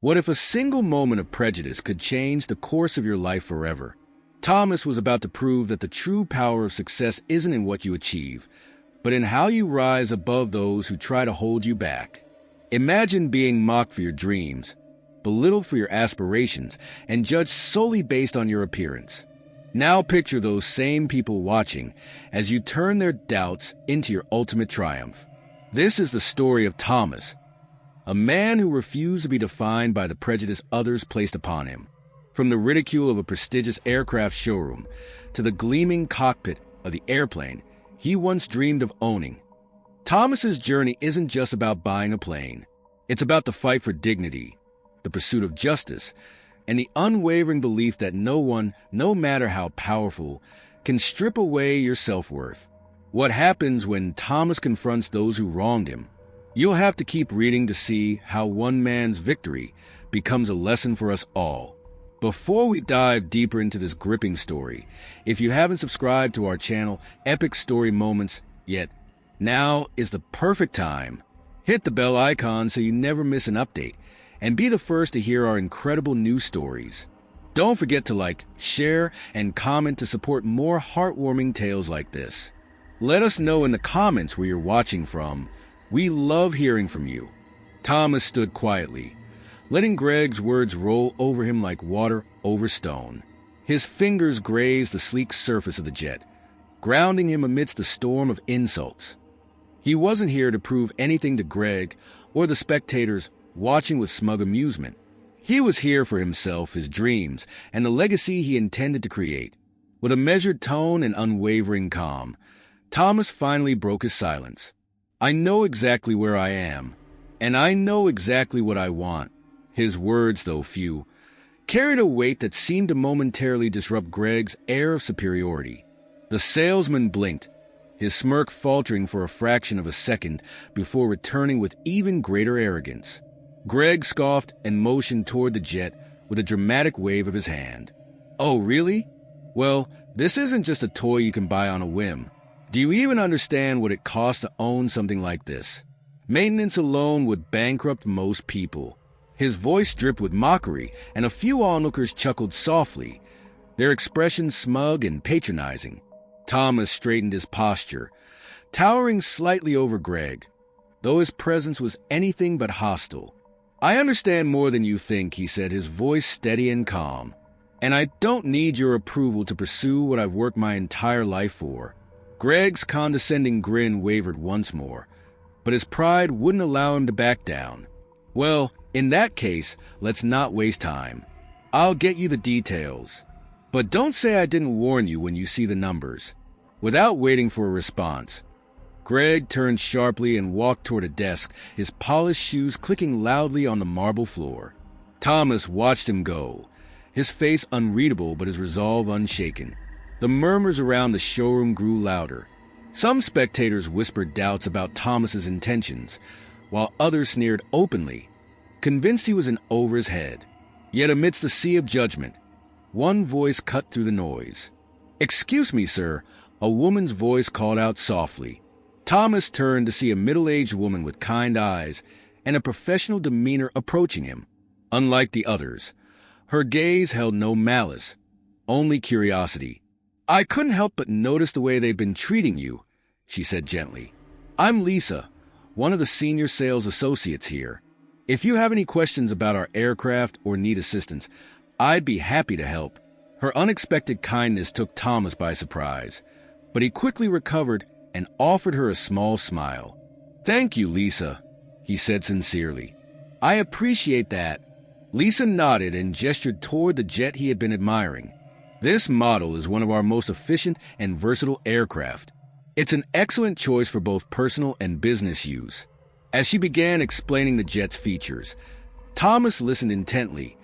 What if a single moment of prejudice could change the course of your life forever? Thomas was about to prove that the true power of success isn't in what you achieve, but in how you rise above those who try to hold you back. Imagine being mocked for your dreams, belittled for your aspirations, and judged solely based on your appearance. Now picture those same people watching as you turn their doubts into your ultimate triumph. This is the story of Thomas, a man who refused to be defined by the prejudice others placed upon him. From the ridicule of a prestigious aircraft showroom to the gleaming cockpit of the airplane he once dreamed of owning, Thomas's journey isn't just about buying a plane. It's about the fight for dignity, the pursuit of justice, and the unwavering belief that no one, no matter how powerful, can strip away your self-worth. What happens when Thomas confronts those who wronged him? You'll have to keep reading to see how one man's victory becomes a lesson for us all. Before we dive deeper into this gripping story, if you haven't subscribed to our channel, Epic Story Moments, yet, now is the perfect time. Hit the bell icon so you never miss an update, and be the first to hear our incredible news stories. Don't forget to like, share, and comment to support more heartwarming tales like this. Let us know in the comments where you're watching from. We love hearing from you. Thomas stood quietly, letting Greg's words roll over him like water over stone. His fingers grazed the sleek surface of the jet, grounding him amidst the storm of insults. He wasn't here to prove anything to Greg or the spectators watching with smug amusement. He was here for himself, his dreams, and the legacy he intended to create. With a measured tone and unwavering calm, Thomas finally broke his silence. I know exactly where I am, and I know exactly what I want. His words, though few, carried a weight that seemed to momentarily disrupt Greg's air of superiority. The salesman blinked, his smirk faltering for a fraction of a second before returning with even greater arrogance. Greg scoffed and motioned toward the jet with a dramatic wave of his hand. Oh, really? Well, this isn't just a toy you can buy on a whim. Do you even understand what it costs to own something like this? Maintenance alone would bankrupt most people. His voice dripped with mockery, and a few onlookers chuckled softly, their expressions smug and patronizing. Thomas straightened his posture, towering slightly over Greg, though his presence was anything but hostile. I understand more than you think, he said, his voice steady and calm. And I don't need your approval to pursue what I've worked my entire life for. Greg's condescending grin wavered once more, but his pride wouldn't allow him to back down. Well, in that case, let's not waste time. I'll get you the details. But don't say I didn't warn you when you see the numbers. Without waiting for a response, Greg turned sharply and walked toward a desk, his polished shoes clicking loudly on the marble floor. Thomas watched him go, his face unreadable but his resolve unshaken. The murmurs around the showroom grew louder. Some spectators whispered doubts about Thomas's intentions, while others sneered openly, convinced he was in over his head. Yet amidst the sea of judgment, one voice cut through the noise. "Excuse me, sir," a woman's voice called out softly. Thomas turned to see a middle-aged woman with kind eyes and a professional demeanor approaching him. Unlike the others, her gaze held no malice, only curiosity. "I couldn't help but notice the way they've been treating you," she said gently. "I'm Lisa, one of the senior sales associates here. If you have any questions about our aircraft or need assistance, I'd be happy to help." Her unexpected kindness took Thomas by surprise, but he quickly recovered and offered her a small smile. "Thank you, Lisa," he said sincerely. "I appreciate that." Lisa nodded and gestured toward the jet he had been admiring. "This model is one of our most efficient and versatile aircraft. It's an excellent choice for both personal and business use." As she began explaining the jet's features, Thomas listened intently,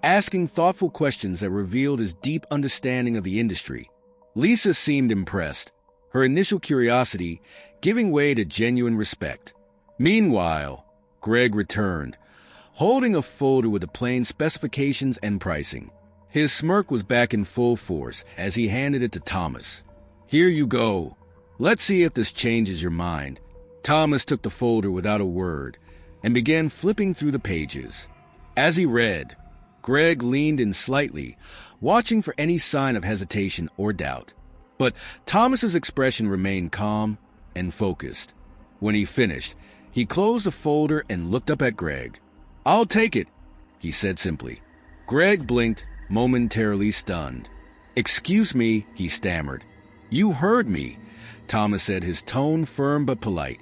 asking thoughtful questions that revealed his deep understanding of the industry. Lisa seemed impressed, her initial curiosity giving way to genuine respect. Meanwhile, Greg returned, holding a folder with the plane's specifications and pricing. His smirk was back in full force as he handed it to Thomas. "Here you go. Let's see if this changes your mind." Thomas took the folder without a word and began flipping through the pages. As he read, Greg leaned in slightly, watching for any sign of hesitation or doubt. But Thomas's expression remained calm and focused. When he finished, he closed the folder and looked up at Greg. "I'll take it," he said simply. Greg blinked, momentarily stunned. "Excuse me," he stammered. "You heard me," Thomas said, his tone firm but polite.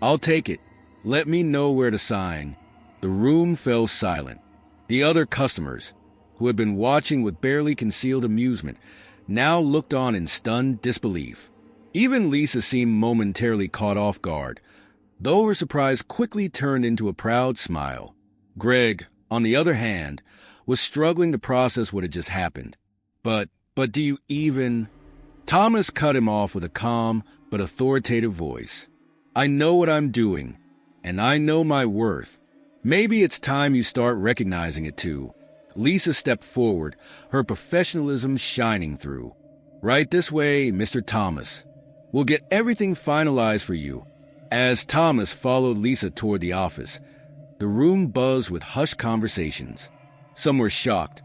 "I'll take it. Let me know where to sign." The room fell silent. The other customers, who had been watching with barely concealed amusement, now looked on in stunned disbelief. Even Lisa seemed momentarily caught off guard, though her surprise quickly turned into a proud smile. Greg, on the other hand, was struggling to process what had just happened. But do you even... Thomas cut him off with a calm but authoritative voice. "I know what I'm doing, and I know my worth. Maybe it's time you start recognizing it too." Lisa stepped forward, her professionalism shining through. "Right this way, Mr. Thomas. We'll get everything finalized for you." As Thomas followed Lisa toward the office, the room buzzed with hushed conversations. Some were shocked,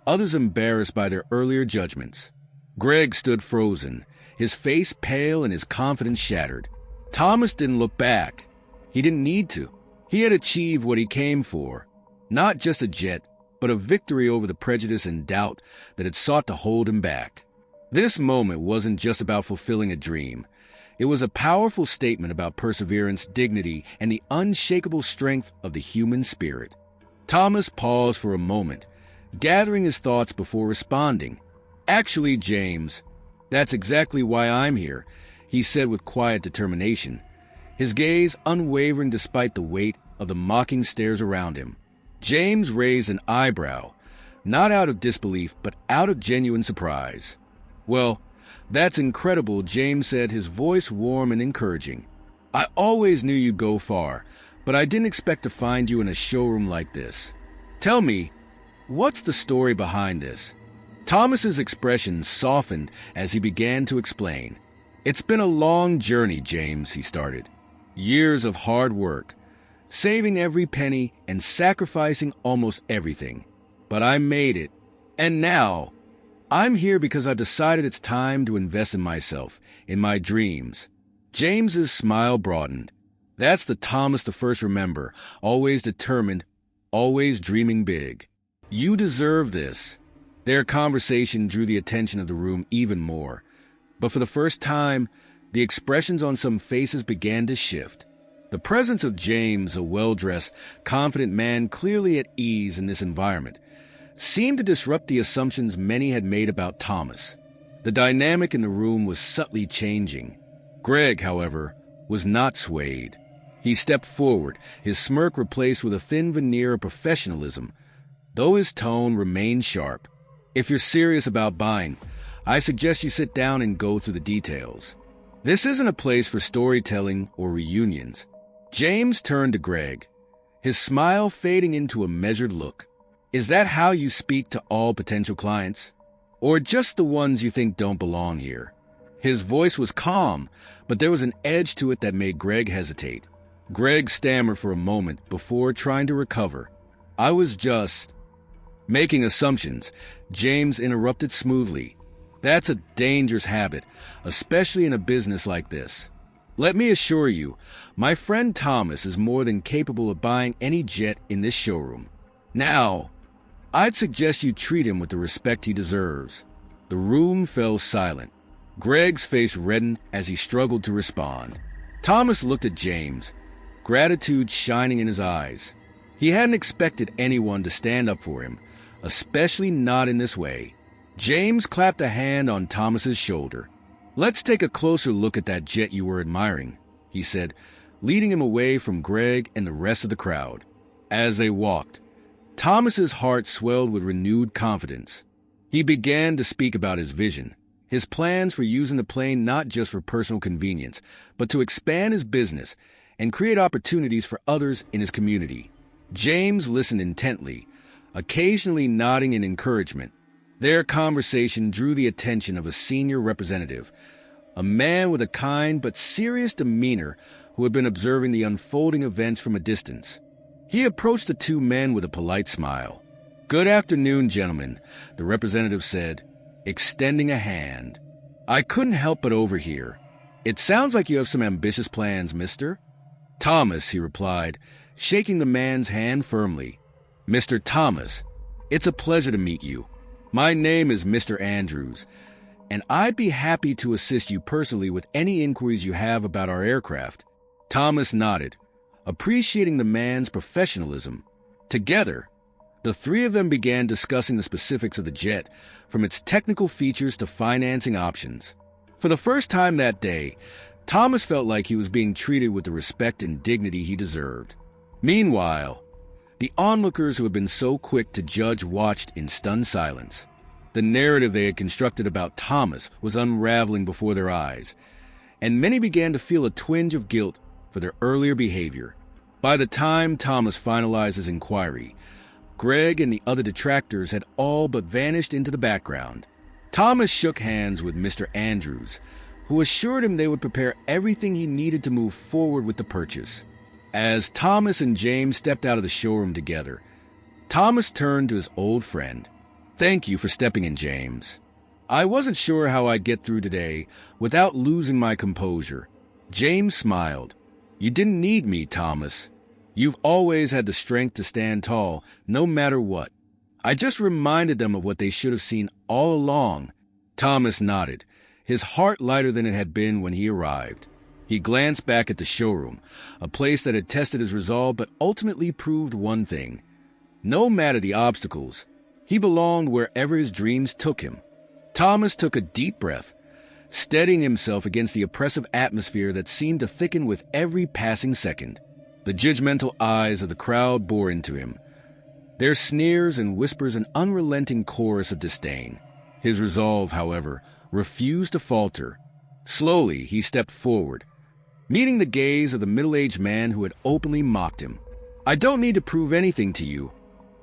others embarrassed by their earlier judgments. Greg stood frozen, his face pale and his confidence shattered. Thomas didn't look back. He didn't need to. He had achieved what he came for. Not just a jet, but a victory over the prejudice and doubt that had sought to hold him back. This moment wasn't just about fulfilling a dream. It was a powerful statement about perseverance, dignity, and the unshakable strength of the human spirit. Thomas paused for a moment, gathering his thoughts before responding. "Actually, James, that's exactly why I'm here," he said with quiet determination, his gaze unwavering despite the weight of the mocking stares around him. James raised an eyebrow, not out of disbelief, but out of genuine surprise. "Well, that's incredible," James said, his voice warm and encouraging. "I always knew you'd go far, but I didn't expect to find you in a showroom like this. Tell me, what's the story behind this?" Thomas's expression softened as he began to explain. "It's been a long journey, James," he started. "Years of hard work, saving every penny and sacrificing almost everything. But I made it. And now, I'm here because I've decided it's time to invest in myself, in my dreams." James's smile broadened. That's the Thomas the first remember, always determined, always dreaming big. "You deserve this." Their conversation drew the attention of the room even more. But for the first time, the expressions on some faces began to shift. The presence of James, a well-dressed, confident man clearly at ease in this environment, seemed to disrupt the assumptions many had made about Thomas. The dynamic in the room was subtly changing. Greg, however, was not swayed. He stepped forward, his smirk replaced with a thin veneer of professionalism, though his tone remained sharp. "If you're serious about buying, I suggest you sit down and go through the details. This isn't a place for storytelling or reunions." James turned to Greg, his smile fading into a measured look. "Is that how you speak to all potential clients? Or just the ones you think don't belong here?" His voice was calm, but there was an edge to it that made Greg hesitate. Greg stammered for a moment before trying to recover. "I was just making assumptions," James interrupted smoothly. "That's a dangerous habit, especially in a business like this. Let me assure you, my friend Thomas is more than capable of buying any jet in this showroom. Now, I'd suggest you treat him with the respect he deserves." The room fell silent. Greg's face reddened as he struggled to respond. Thomas looked at James, gratitude shining in his eyes. He hadn't expected anyone to stand up for him, especially not in this way. James clapped a hand on Thomas's shoulder. "Let's take a closer look at that jet you were admiring," he said, leading him away from Greg and the rest of the crowd. As they walked, Thomas's heart swelled with renewed confidence. He began to speak about his vision, his plans for using the plane not just for personal convenience, but to expand his business and create opportunities for others in his community. James listened intently, occasionally nodding in encouragement. Their conversation drew the attention of a senior representative, a man with a kind but serious demeanor who had been observing the unfolding events from a distance. He approached the two men with a polite smile. "Good afternoon, gentlemen," the representative said, extending a hand. "I couldn't help but overhear. It sounds like you have some ambitious plans, mister." "Thomas," he replied, shaking the man's hand firmly. "Mr. Thomas, it's a pleasure to meet you. My name is Mr. Andrews, and I'd be happy to assist you personally with any inquiries you have about our aircraft." Thomas nodded, appreciating the man's professionalism. Together, the three of them began discussing the specifics of the jet, from its technical features to financing options. For the first time that day, Thomas felt like he was being treated with the respect and dignity he deserved. Meanwhile, the onlookers who had been so quick to judge watched in stunned silence. The narrative they had constructed about Thomas was unraveling before their eyes, and many began to feel a twinge of guilt for their earlier behavior. By the time Thomas finalized his inquiry, Greg and the other detractors had all but vanished into the background. Thomas shook hands with Mr. Andrews, who assured him they would prepare everything he needed to move forward with the purchase. As Thomas and James stepped out of the showroom together, Thomas turned to his old friend. "Thank you for stepping in, James. I wasn't sure how I'd get through today without losing my composure." James smiled. "You didn't need me, Thomas. You've always had the strength to stand tall, no matter what. I just reminded them of what they should have seen all along." Thomas nodded, his heart lighter than it had been when he arrived. He glanced back at the showroom, a place that had tested his resolve but ultimately proved one thing. No matter the obstacles, he belonged wherever his dreams took him. Thomas took a deep breath, steadying himself against the oppressive atmosphere that seemed to thicken with every passing second. The judgmental eyes of the crowd bore into him, their sneers and whispers an unrelenting chorus of disdain. His resolve, however, refused to falter. Slowly, he stepped forward, meeting the gaze of the middle-aged man who had openly mocked him. "I don't need to prove anything to you,"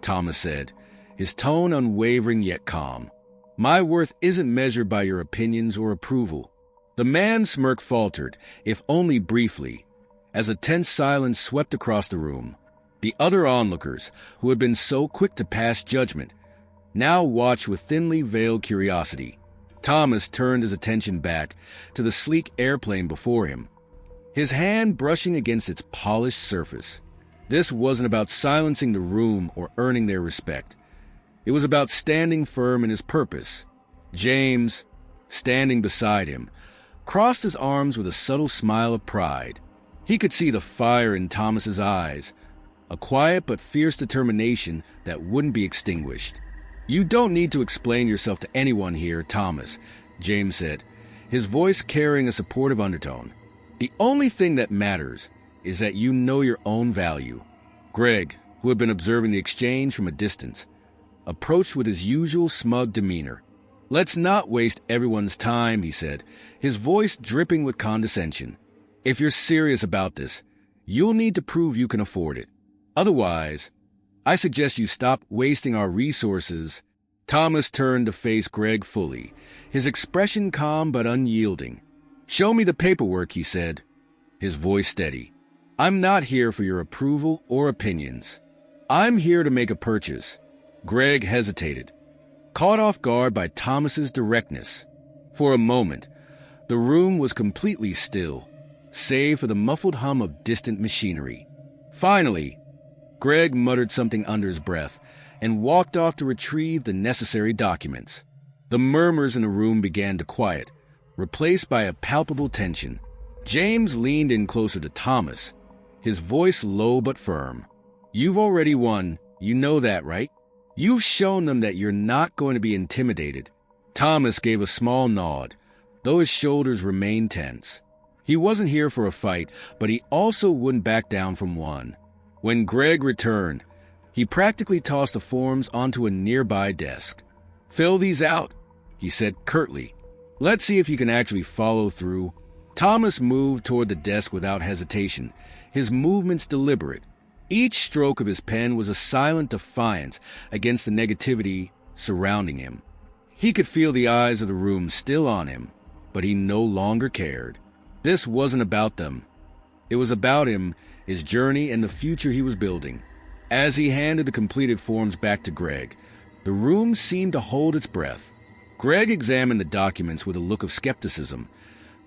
Thomas said, his tone unwavering yet calm. "My worth isn't measured by your opinions or approval." The man's smirk faltered, if only briefly, as a tense silence swept across the room. The other onlookers, who had been so quick to pass judgment, now watched with thinly veiled curiosity. Thomas turned his attention back to the sleek airplane before him, his hand brushing against its polished surface. This wasn't about silencing the room or earning their respect. It was about standing firm in his purpose. James, standing beside him, crossed his arms with a subtle smile of pride. He could see the fire in Thomas's eyes, a quiet but fierce determination that wouldn't be extinguished. "You don't need to explain yourself to anyone here, Thomas," James said, his voice carrying a supportive undertone. "The only thing that matters is that you know your own value." Greg, who had been observing the exchange from a distance, approached with his usual smug demeanor. "Let's not waste everyone's time," he said, his voice dripping with condescension. "If you're serious about this, you'll need to prove you can afford it. Otherwise, I suggest you stop wasting our resources." Thomas turned to face Greg fully, his expression calm but unyielding. "Show me the paperwork," he said, his voice steady. "I'm not here for your approval or opinions. I'm here to make a purchase." Greg hesitated, caught off guard by Thomas's directness. For a moment, the room was completely still, save for the muffled hum of distant machinery. Finally, Greg muttered something under his breath and walked off to retrieve the necessary documents. The murmurs in the room began to quiet, replaced by a palpable tension. James leaned in closer to Thomas, his voice low but firm. "You've already won. You know that, right? You've shown them that you're not going to be intimidated." Thomas gave a small nod, though his shoulders remained tense. He wasn't here for a fight, but he also wouldn't back down from one. When Greg returned, he practically tossed the forms onto a nearby desk. "Fill these out," he said curtly. "Let's see if you can actually follow through." Thomas moved toward the desk without hesitation, his movements deliberate. Each stroke of his pen was a silent defiance against the negativity surrounding him. He could feel the eyes of the room still on him, but he no longer cared. This wasn't about them. It was about him, his journey, and the future he was building. As he handed the completed forms back to Greg, the room seemed to hold its breath. Greg examined the documents with a look of skepticism,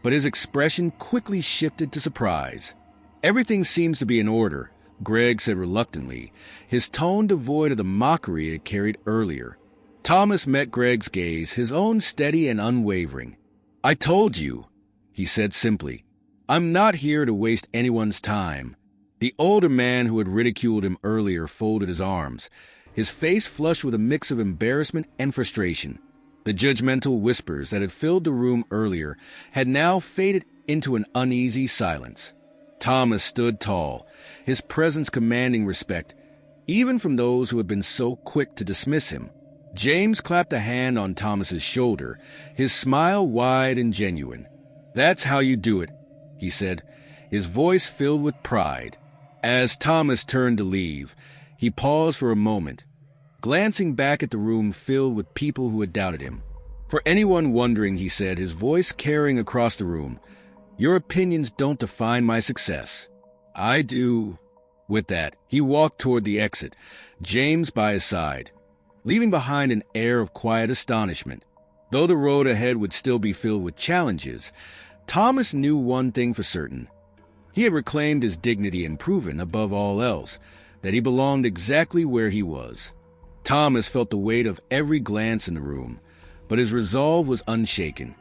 but his expression quickly shifted to surprise. "Everything seems to be in order," Greg said reluctantly, his tone devoid of the mockery it carried earlier. Thomas met Greg's gaze, his own steady and unwavering. "I told you," he said simply. "I'm not here to waste anyone's time." The older man who had ridiculed him earlier folded his arms, his face flushed with a mix of embarrassment and frustration. The judgmental whispers that had filled the room earlier had now faded into an uneasy silence. Thomas stood tall, his presence commanding respect, even from those who had been so quick to dismiss him. James clapped a hand on Thomas's shoulder, his smile wide and genuine. "That's how you do it," he said, his voice filled with pride. As Thomas turned to leave, he paused for a moment, glancing back at the room filled with people who had doubted him. "For anyone wondering," he said, his voice carrying across the room, "your opinions don't define my success. I do." With that, he walked toward the exit, James by his side, leaving behind an air of quiet astonishment. Though the road ahead would still be filled with challenges, Thomas knew one thing for certain. He had reclaimed his dignity and proven, above all else, that he belonged exactly where he was. Thomas felt the weight of every glance in the room, but his resolve was unshaken.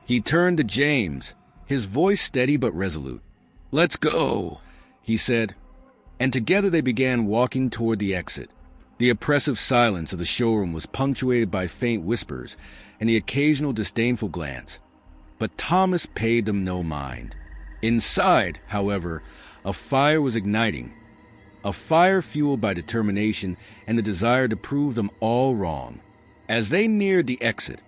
He turned to James, his voice steady but resolute. "Let's go," he said, and together they began walking toward the exit. The oppressive silence of the showroom was punctuated by faint whispers and the occasional disdainful glance, but Thomas paid them no mind. Inside, however, a fire was igniting, a fire fueled by determination and the desire to prove them all wrong. As they neared the exit,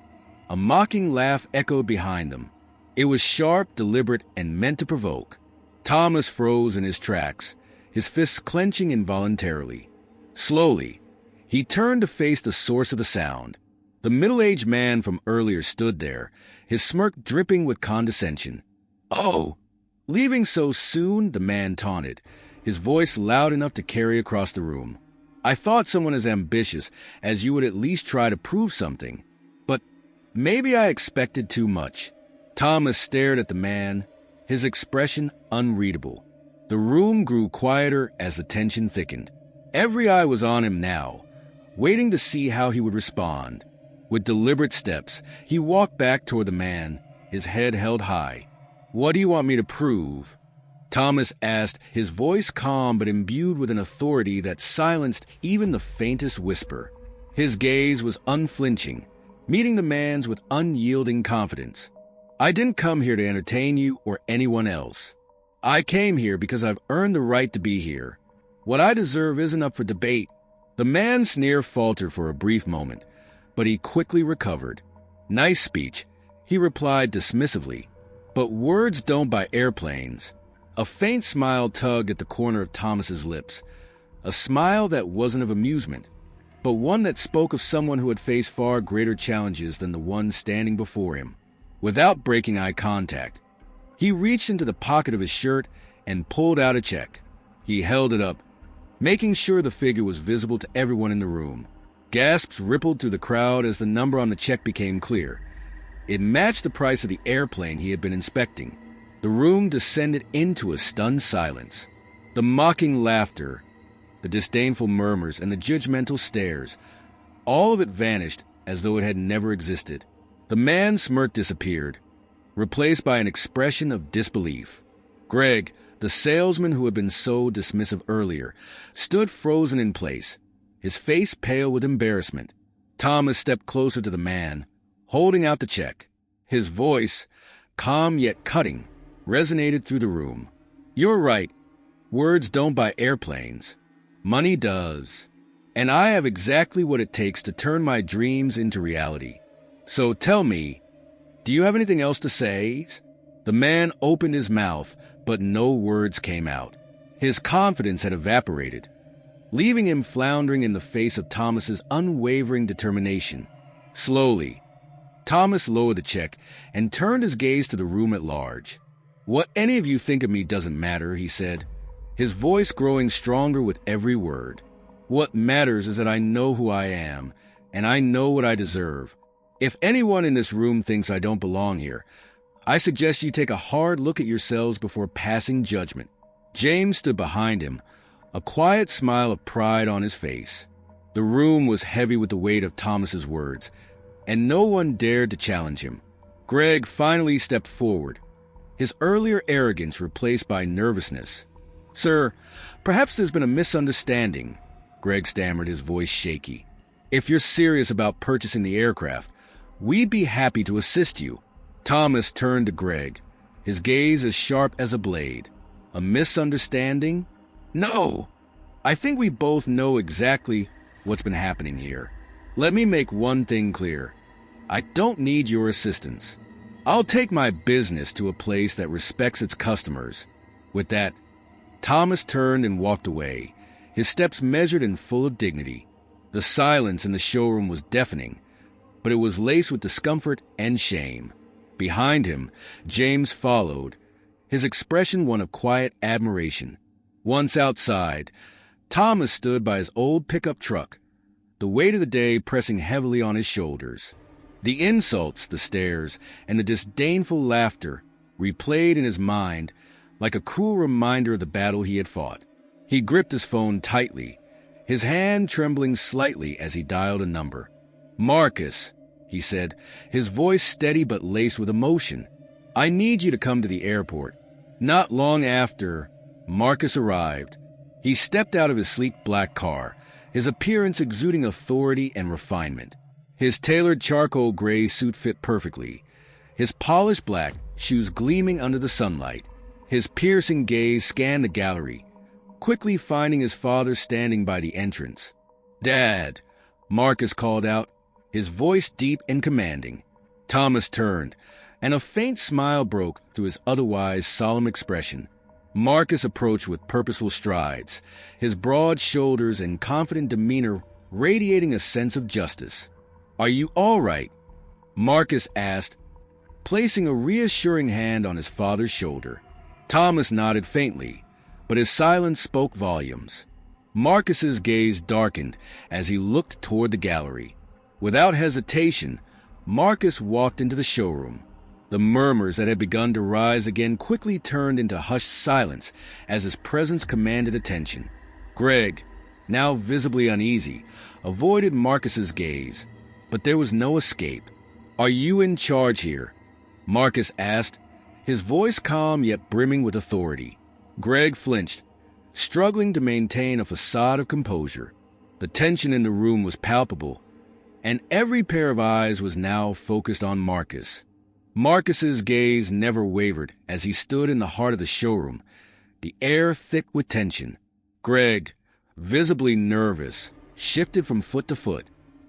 a mocking laugh echoed behind them. It was sharp, deliberate, and meant to provoke. Thomas froze in his tracks, his fists clenching involuntarily. Slowly, he turned to face the source of the sound. The middle-aged man from earlier stood there, his smirk dripping with condescension. "Oh, leaving so soon?" the man taunted, his voice loud enough to carry across the room. "I thought someone as ambitious as you would at least try to prove something. But maybe I expected too much." Thomas stared at the man, his expression unreadable. The room grew quieter as the tension thickened. Every eye was on him now, waiting to see how he would respond. With deliberate steps, he walked back toward the man, his head held high. "What do you want me to prove?" Thomas asked, his voice calm but imbued with an authority that silenced even the faintest whisper. His gaze was unflinching, meeting the man's with unyielding confidence. "I didn't come here to entertain you or anyone else. I came here because I've earned the right to be here. What I deserve isn't up for debate." The man's sneer faltered for a brief moment, but he quickly recovered. "Nice speech," he replied dismissively, "but words don't buy airplanes." A faint smile tugged at the corner of Thomas's lips, a smile that wasn't of amusement, but one that spoke of someone who had faced far greater challenges than the one standing before him. Without breaking eye contact, he reached into the pocket of his shirt and pulled out a check. He held it up, making sure the figure was visible to everyone in the room. Gasps rippled through the crowd as the number on the check became clear. It matched the price of the airplane he had been inspecting. The room descended into a stunned silence. The mocking laughter, the disdainful murmurs, and the judgmental stares, all of it vanished as though it had never existed. The man's smirk disappeared, replaced by an expression of disbelief. Greg, the salesman who had been so dismissive earlier, stood frozen in place, his face pale with embarrassment. Thomas stepped closer to the man, holding out the check. His voice, calm yet cutting, resonated through the room. "You're right. Words don't buy airplanes. Money does. And I have exactly what it takes to turn my dreams into reality. So tell me, do you have anything else to say?" The man opened his mouth, but no words came out. His confidence had evaporated, leaving him floundering in the face of Thomas's unwavering determination. Slowly, Thomas lowered the check and turned his gaze to the room at large. "What any of you think of me doesn't matter," he said, his voice growing stronger with every word. What matters is that I know who I am, and I know what I deserve. If anyone in this room thinks I don't belong here, I suggest you take a hard look at yourselves before passing judgment. James stood behind him, a quiet smile of pride on his face. The room was heavy with the weight of Thomas's words, and no one dared to challenge him. Greg finally stepped forward, his earlier arrogance replaced by nervousness. "Sir, perhaps there's been a misunderstanding," Greg stammered, his voice shaky. "If you're serious about purchasing the aircraft, we'd be happy to assist you." Thomas turned to Greg, his gaze as sharp as a blade. "A misunderstanding? No. I think we both know exactly what's been happening here. Let me make one thing clear. I don't need your assistance. I'll take my business to a place that respects its customers." With that, Thomas turned and walked away, his steps measured and full of dignity. The silence in the showroom was deafening, but it was laced with discomfort and shame. Behind him, James followed, his expression one of quiet admiration. Once outside, Thomas stood by his old pickup truck, the weight of the day pressing heavily on his shoulders. The insults, the stares, and the disdainful laughter replayed in his mind like a cruel reminder of the battle he had fought. He gripped his phone tightly, his hand trembling slightly as he dialed a number. "Marcus," he said, his voice steady but laced with emotion. "I need you to come to the airport." Not long after, Marcus arrived. He stepped out of his sleek black car, his appearance exuding authority and refinement. His tailored charcoal gray suit fit perfectly, his polished black shoes gleaming under the sunlight. His piercing gaze scanned the gallery, quickly finding his father standing by the entrance. "Dad," Marcus called out, his voice deep and commanding. Thomas turned, and a faint smile broke through his otherwise solemn expression. Marcus approached with purposeful strides, his broad shoulders and confident demeanor radiating a sense of justice. "Are you all right?" Marcus asked, placing a reassuring hand on his father's shoulder. Thomas nodded faintly, but his silence spoke volumes. Marcus's gaze darkened as he looked toward the gallery. Without hesitation, Marcus walked into the showroom. The murmurs that had begun to rise again quickly turned into hushed silence as his presence commanded attention. Greg, now visibly uneasy, avoided Marcus's gaze, but there was no escape. "Are you in charge here?" Marcus asked, his voice calm yet brimming with authority. Greg flinched, struggling to maintain a facade of composure. The tension in the room was palpable, and every pair of eyes was now focused on Marcus. Marcus's gaze never wavered as he stood in the heart of the showroom, the air thick with tension. Greg, visibly nervous, shifted from foot to foot.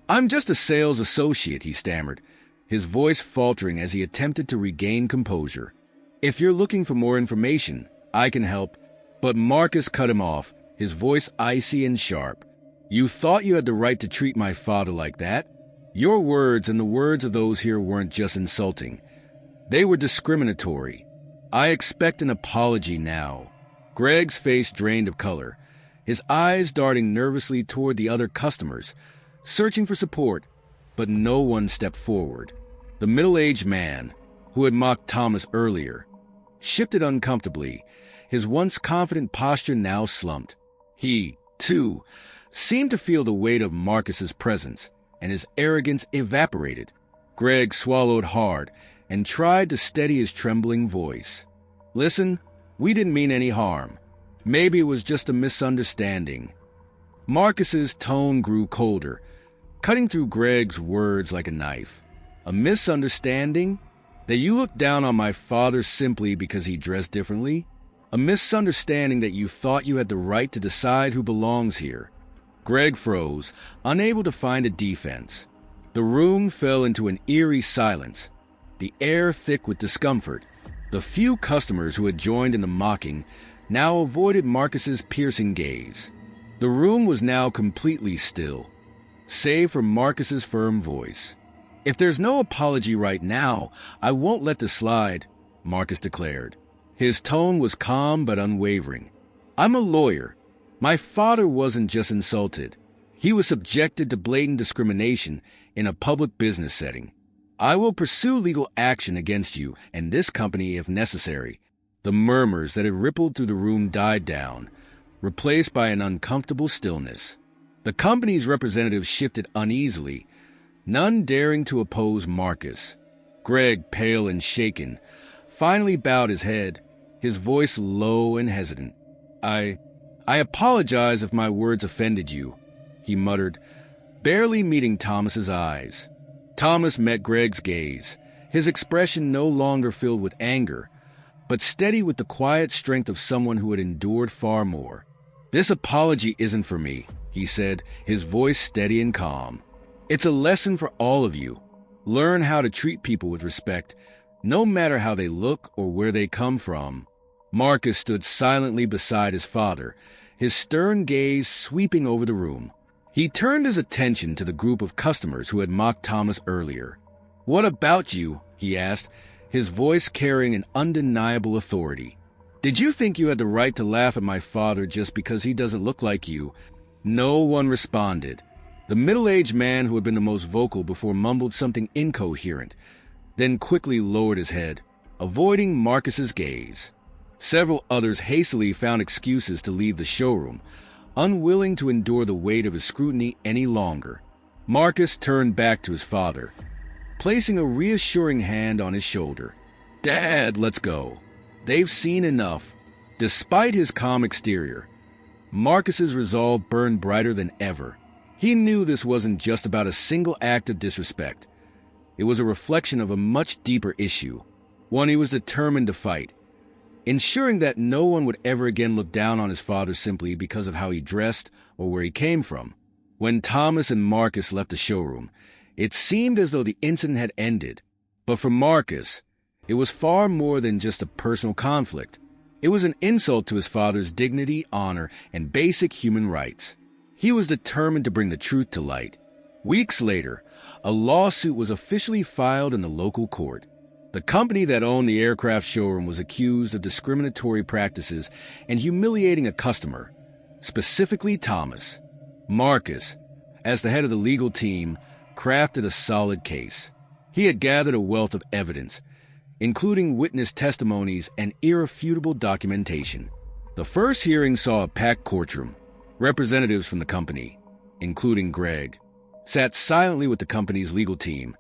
"I'm just a sales associate," he stammered, his voice faltering as he attempted to regain composure. "If you're looking for more information, I can help." But Marcus cut him off, his voice icy and sharp. "You thought you had the right to treat my father like that? Your words and the words of those here weren't just insulting. They were discriminatory. I expect an apology now." Greg's face drained of color, his eyes darting nervously toward the other customers, searching for support, but no one stepped forward. The middle-aged man, who had mocked Thomas earlier, shifted uncomfortably, his once confident posture now slumped. He, too, seemed to feel the weight of Marcus's presence, and his arrogance evaporated. Greg swallowed hard and tried to steady his trembling voice. "Listen, we didn't mean any harm. Maybe it was just a misunderstanding." Marcus's tone grew colder, cutting through Greg's words like a knife. "A misunderstanding? That you looked down on my father simply because he dressed differently? A misunderstanding that you thought you had the right to decide who belongs here?" Greg froze, unable to find a defense. The room fell into an eerie silence, the air thick with discomfort. The few customers who had joined in the mocking now avoided Marcus's piercing gaze. The room was now completely still, save for Marcus's firm voice. "If there's no apology right now, I won't let this slide," Marcus declared. His tone was calm but unwavering. "I'm a lawyer. My father wasn't just insulted. He was subjected to blatant discrimination in a public business setting. I will pursue legal action against you and this company if necessary. The murmurs that had rippled through the room died down, replaced by an uncomfortable stillness. The company's representatives shifted uneasily, none daring to oppose Marcus. Greg, pale and shaken, finally bowed his head, his voice low and hesitant. I apologize if my words offended you, he muttered, barely meeting Thomas's eyes. Thomas met Greg's gaze, his expression no longer filled with anger, but steady with the quiet strength of someone who had endured far more. This apology isn't for me, he said, his voice steady and calm. It's a lesson for all of you. Learn how to treat people with respect, no matter how they look or where they come from. Marcus stood silently beside his father, his stern gaze sweeping over the room. He turned his attention to the group of customers who had mocked Thomas earlier. "What about you?" he asked, his voice carrying an undeniable authority. "Did you think you had the right to laugh at my father just because he doesn't look like you?" No one responded. The middle-aged man who had been the most vocal before mumbled something incoherent, then quickly lowered his head, avoiding Marcus's gaze. Several others hastily found excuses to leave the showroom, unwilling to endure the weight of his scrutiny any longer. Marcus turned back to his father, placing a reassuring hand on his shoulder. "Dad, let's go. They've seen enough." Despite his calm exterior, Marcus's resolve burned brighter than ever. He knew this wasn't just about a single act of disrespect. It was a reflection of a much deeper issue, one he was determined to fight, ensuring that no one would ever again look down on his father simply because of how he dressed or where he came from. When Thomas and Marcus left the showroom, it seemed as though the incident had ended. But for Marcus, it was far more than just a personal conflict. It was an insult to his father's dignity, honor, and basic human rights. He was determined to bring the truth to light. Weeks later, a lawsuit was officially filed in the local court. The company that owned the aircraft showroom was accused of discriminatory practices and humiliating a customer, specifically Thomas. Marcus, as the head of the legal team, crafted a solid case. He had gathered a wealth of evidence, including witness testimonies and irrefutable documentation. The first hearing saw a packed courtroom. Representatives from the company, including Greg, sat silently with the company's legal team,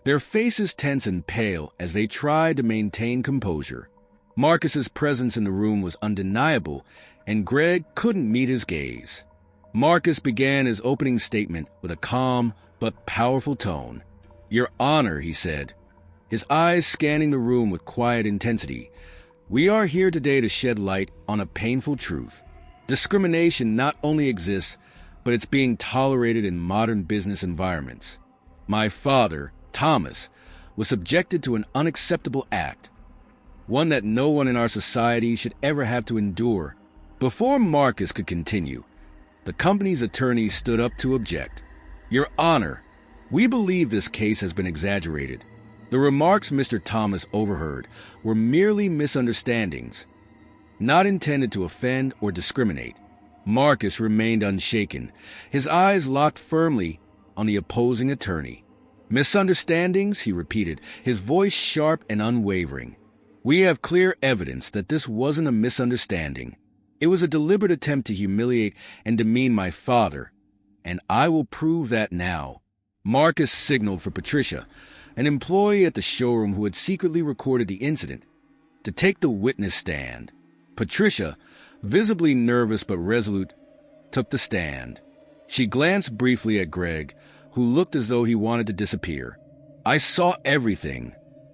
their faces tense and pale as they tried to maintain composure. Marcus's presence in the room was undeniable, and Greg couldn't meet his gaze. Marcus began his opening statement with a calm but powerful tone. "Your Honor," he said, his eyes scanning the room with quiet intensity, "we are here today to shed light on a painful truth. Discrimination not only exists, but it's being tolerated in modern business environments. My father, Thomas, was subjected to an unacceptable act, one that no one in our society should ever have to endure." Before Marcus could continue, the company's attorney stood up to object. "Your Honor, we believe this case has been exaggerated. The remarks Mr. Thomas overheard were merely misunderstandings, not intended to offend or discriminate." Marcus remained unshaken, his eyes locked firmly on the opposing attorney. "Misunderstandings?" he repeated, his voice sharp and unwavering. "We have clear evidence that this wasn't a misunderstanding. It was a deliberate attempt to humiliate and demean my father, and I will prove that now." Marcus signaled for Patricia, an employee at the showroom who had secretly recorded the incident, to take the witness stand. Patricia, visibly nervous but resolute, took the stand. She glanced briefly at Greg, who looked as though he wanted to disappear. "I saw everything,"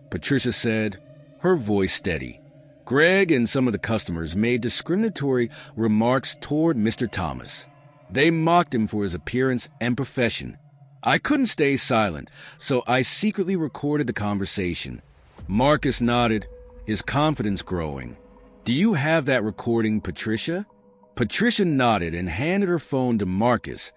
Patricia said, her voice steady. Greg and some of the customers made discriminatory remarks toward Mr. Thomas. They mocked him for his appearance and profession. "I couldn't stay silent, so I secretly recorded the conversation." Marcus nodded, his confidence growing. "Do you have that recording, Patricia?" Patricia nodded and handed her phone to Marcus,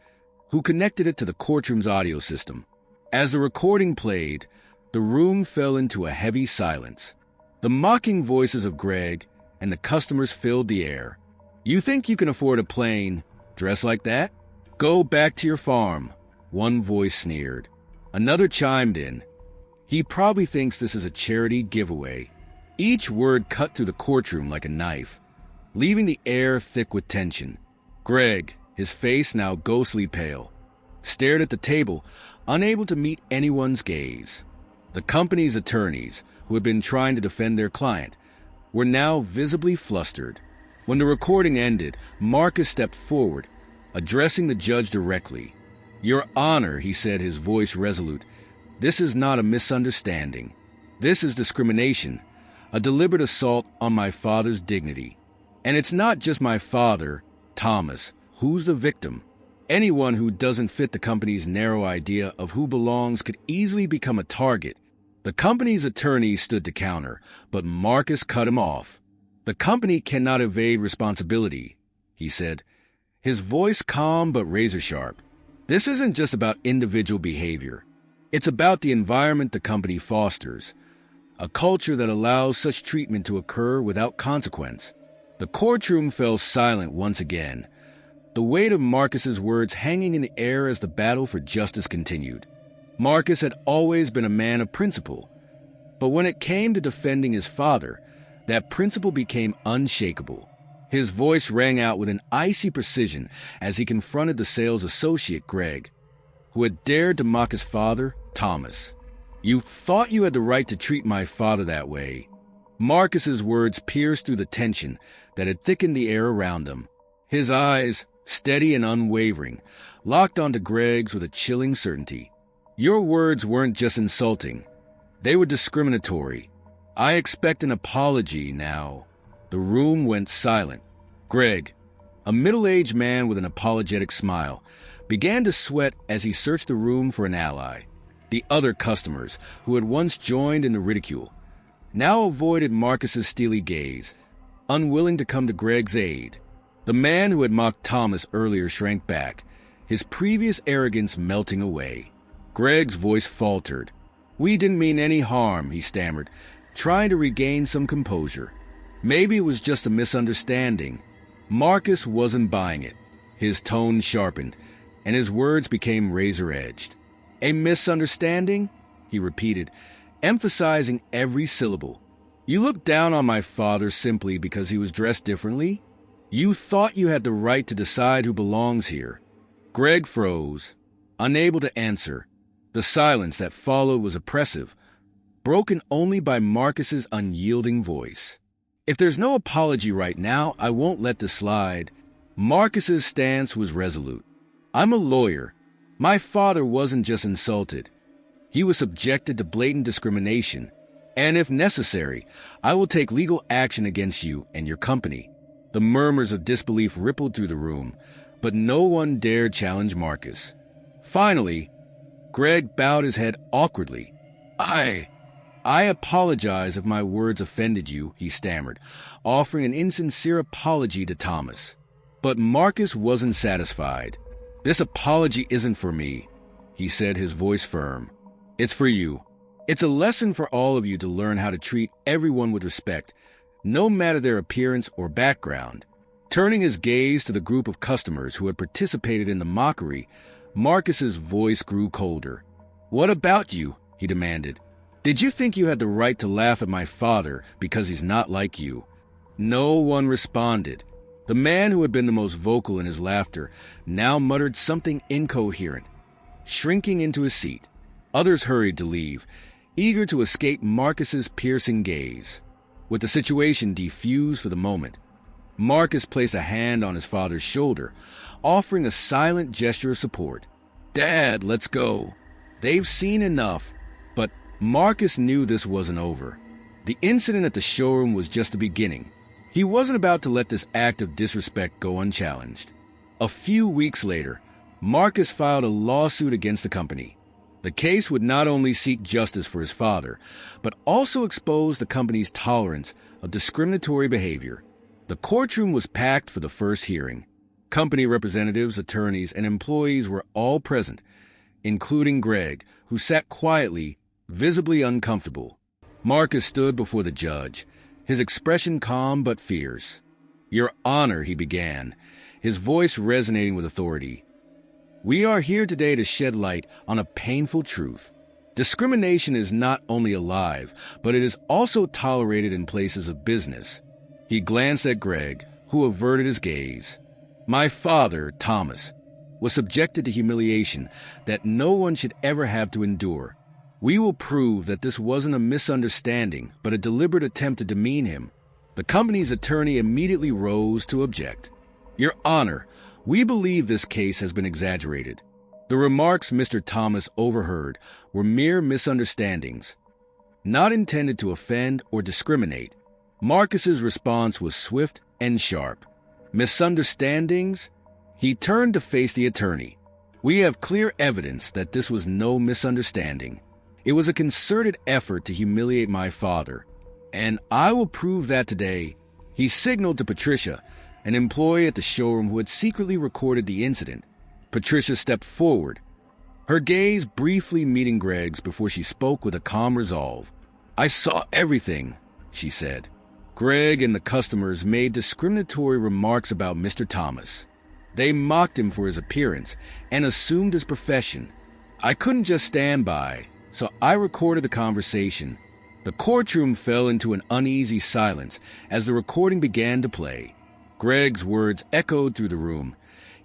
who connected it to the courtroom's audio system. As the recording played, the room fell into a heavy silence. The mocking voices of Greg and the customers filled the air. You think you can afford a plane, dress like that? Go back to your farm, one voice sneered. Another chimed in. He probably thinks this is a charity giveaway. Each word cut through the courtroom like a knife, leaving the air thick with tension. Greg, his face now ghostly pale, stared at the table, unable to meet anyone's gaze. The company's attorneys, who had been trying to defend their client, were now visibly flustered. When the recording ended, Marcus stepped forward, addressing the judge directly. "Your Honor," he said, his voice resolute, "this is not a misunderstanding. This is discrimination, a deliberate assault on my father's dignity. And it's not just my father, Thomas, who's the victim. Anyone who doesn't fit the company's narrow idea of who belongs could easily become a target." The company's attorney stood to counter, but Marcus cut him off. "The company cannot evade responsibility," he said, his voice calm but razor-sharp. "This isn't just about individual behavior. It's about the environment the company fosters, a culture that allows such treatment to occur without consequence." The courtroom fell silent once again, the weight of Marcus's words hanging in the air as the battle for justice continued. Marcus had always been a man of principle, but when it came to defending his father, that principle became unshakable. His voice rang out with an icy precision as he confronted the sales associate, Greg, who had dared to mock his father, Thomas. "You thought you had the right to treat my father that way." Marcus's words pierced through the tension that had thickened the air around them. His eyes, steady and unwavering, locked onto Greg's with a chilling certainty. "Your words weren't just insulting. They were discriminatory. I expect an apology now." The room went silent. Greg, a middle-aged man with an apologetic smile, began to sweat as he searched the room for an ally. The other customers, who had once joined in the ridicule, now avoided Marcus's steely gaze, unwilling to come to Greg's aid. The man who had mocked Thomas earlier shrank back, his previous arrogance melting away. Greg's voice faltered. "We didn't mean any harm," he stammered, trying to regain some composure. Maybe it was just a misunderstanding. Marcus wasn't buying it. His tone sharpened, and his words became razor-edged. "A misunderstanding?" he repeated, emphasizing every syllable. "You looked down on my father simply because he was dressed differently? You thought you had the right to decide who belongs here." Greg froze, unable to answer. The silence that followed was oppressive, broken only by Marcus's unyielding voice. "If there's no apology right now, I won't let this slide." Marcus's stance was resolute. "I'm a lawyer. My father wasn't just insulted. He was subjected to blatant discrimination. And if necessary, I will take legal action against you and your company." The murmurs of disbelief rippled through the room, but no one dared challenge Marcus. Finally, Greg bowed his head awkwardly. I apologize if my words offended you," he stammered, offering an insincere apology to Thomas. But Marcus wasn't satisfied. "This apology isn't for me," he said, his voice firm. "It's for you. It's a lesson for all of you to learn how to treat everyone with respect, no matter their appearance or background." Turning his gaze to the group of customers who had participated in the mockery, Marcus's voice grew colder. "What about you?" he demanded. "Did you think you had the right to laugh at my father because he's not like you?" No one responded. The man who had been the most vocal in his laughter now muttered something incoherent, shrinking into his seat. Others hurried to leave, eager to escape Marcus's piercing gaze. With the situation defused for the moment, Marcus placed a hand on his father's shoulder, offering a silent gesture of support. "Dad, let's go. They've seen enough." But Marcus knew this wasn't over. The incident at the showroom was just the beginning. He wasn't about to let this act of disrespect go unchallenged. A few weeks later, Marcus filed a lawsuit against the company. The case would not only seek justice for his father, but also expose the company's tolerance of discriminatory behavior. The courtroom was packed for the first hearing. Company representatives, attorneys, and employees were all present, including Greg, who sat quietly, visibly uncomfortable. Marcus stood before the judge, his expression calm but fierce. "Your Honor," he began, his voice resonating with authority, "we are here today to shed light on a painful truth. Discrimination is not only alive, but it is also tolerated in places of business." He glanced at Greg, who averted his gaze. "My father, Thomas, was subjected to humiliation that no one should ever have to endure. We will prove that this wasn't a misunderstanding, but a deliberate attempt to demean him." The company's attorney immediately rose to object. "Your Honor, we believe this case has been exaggerated. The remarks Mr. Thomas overheard were mere misunderstandings, not intended to offend or discriminate." Marcus's response was swift and sharp. "Misunderstandings?" He turned to face the attorney. "We have clear evidence that this was no misunderstanding. It was a concerted effort to humiliate my father, and I will prove that today." He signaled to Patricia, an employee at the showroom who had secretly recorded the incident. Patricia stepped forward, her gaze briefly meeting Greg's before she spoke with a calm resolve. "I saw everything," she said. "Greg and the customers made discriminatory remarks about Mr. Thomas. They mocked him for his appearance and assumed his profession. I couldn't just stand by, so I recorded the conversation." The courtroom fell into an uneasy silence as the recording began to play. Greg's words echoed through the room,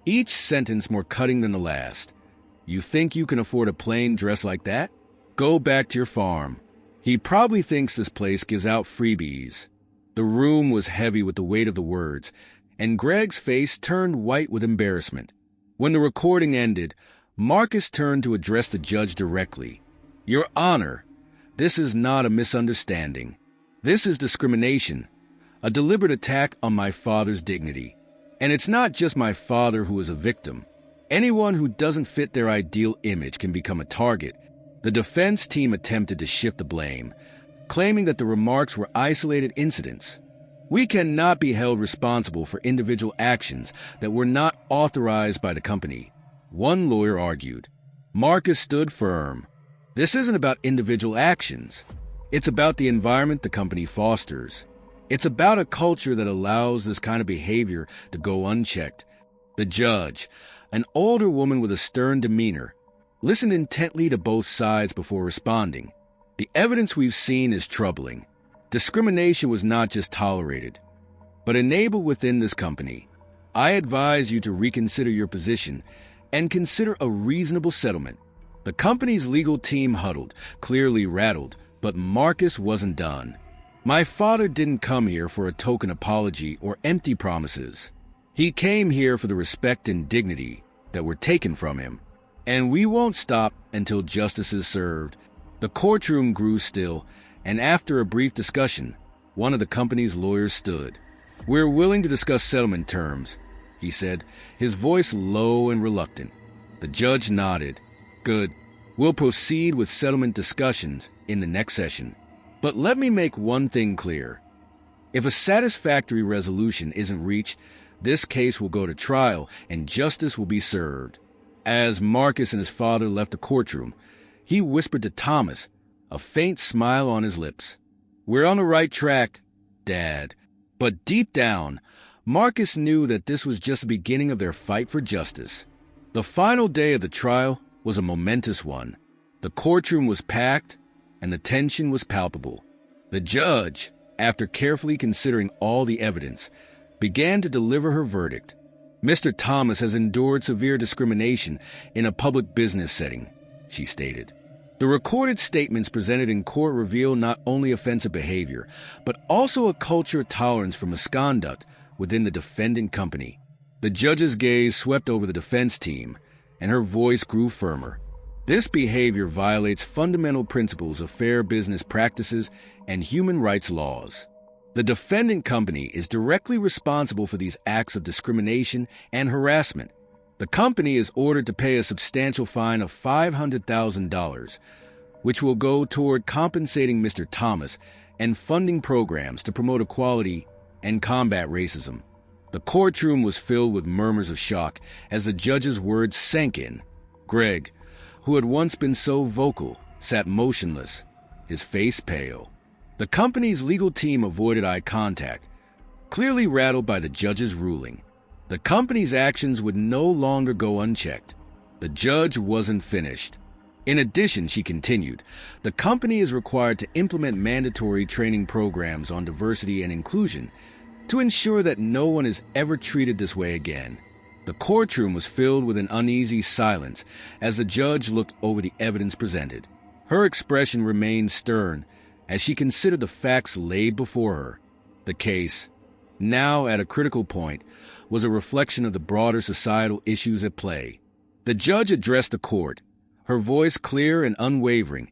each sentence more cutting than the last. "You think you can afford a plain dress like that? Go back to your farm. He probably thinks this place gives out freebies." The room was heavy with the weight of the words, and Greg's face turned white with embarrassment. When the recording ended, Marcus turned to address the judge directly. "Your Honor, this is not a misunderstanding. This is discrimination, a deliberate attack on my father's dignity. And it's not just my father who is a victim. Anyone who doesn't fit their ideal image can become a target." The defense team attempted to shift the blame, claiming that the remarks were isolated incidents. "We cannot be held responsible for individual actions that were not authorized by the company," one lawyer argued. Marcus stood firm. "This isn't about individual actions. It's about the environment the company fosters. It's about a culture that allows this kind of behavior to go unchecked." The judge, an older woman with a stern demeanor, listened intently to both sides before responding. "The evidence we've seen is troubling. Discrimination was not just tolerated, but enabled within this company. I advise you to reconsider your position and consider a reasonable settlement." The company's legal team huddled, clearly rattled, but Marcus wasn't done. "My father didn't come here for a token apology or empty promises. He came here for the respect and dignity that were taken from him. And we won't stop until justice is served." The courtroom grew still, and after a brief discussion, one of the company's lawyers stood. "We're willing to discuss settlement terms," he said, his voice low and reluctant. The judge nodded. "Good. We'll proceed with settlement discussions in the next session. But let me make one thing clear. If a satisfactory resolution isn't reached, this case will go to trial and justice will be served." As Marcus and his father left the courtroom, he whispered to Thomas, a faint smile on his lips, "We're on the right track, Dad." But deep down, Marcus knew that this was just the beginning of their fight for justice. The final day of the trial was a momentous one. The courtroom was packed, and the tension was palpable. The judge, after carefully considering all the evidence, began to deliver her verdict. "Mr. Thomas has endured severe discrimination in a public business setting," she stated. The recorded statements presented in court reveal not only offensive behavior, but also a culture of tolerance for misconduct within the defendant company. The judge's gaze swept over the defense team, and her voice grew firmer. "This behavior violates fundamental principles of fair business practices and human rights laws. The defendant company is directly responsible for these acts of discrimination and harassment. The company is ordered to pay a substantial fine of $500,000, which will go toward compensating Mr. Thomas and funding programs to promote equality and combat racism." The courtroom was filled with murmurs of shock as the judge's words sank in. Greg, who had once been so vocal, sat motionless, his face pale. The company's legal team avoided eye contact, clearly rattled by the judge's ruling. The company's actions would no longer go unchecked. The judge wasn't finished. In addition, she continued, the company is required to implement mandatory training programs on diversity and inclusion to ensure that no one is ever treated this way again. The courtroom was filled with an uneasy silence as the judge looked over the evidence presented. Her expression remained stern as she considered the facts laid before her. The case, now at a critical point, was a reflection of the broader societal issues at play. The judge addressed the court, her voice clear and unwavering,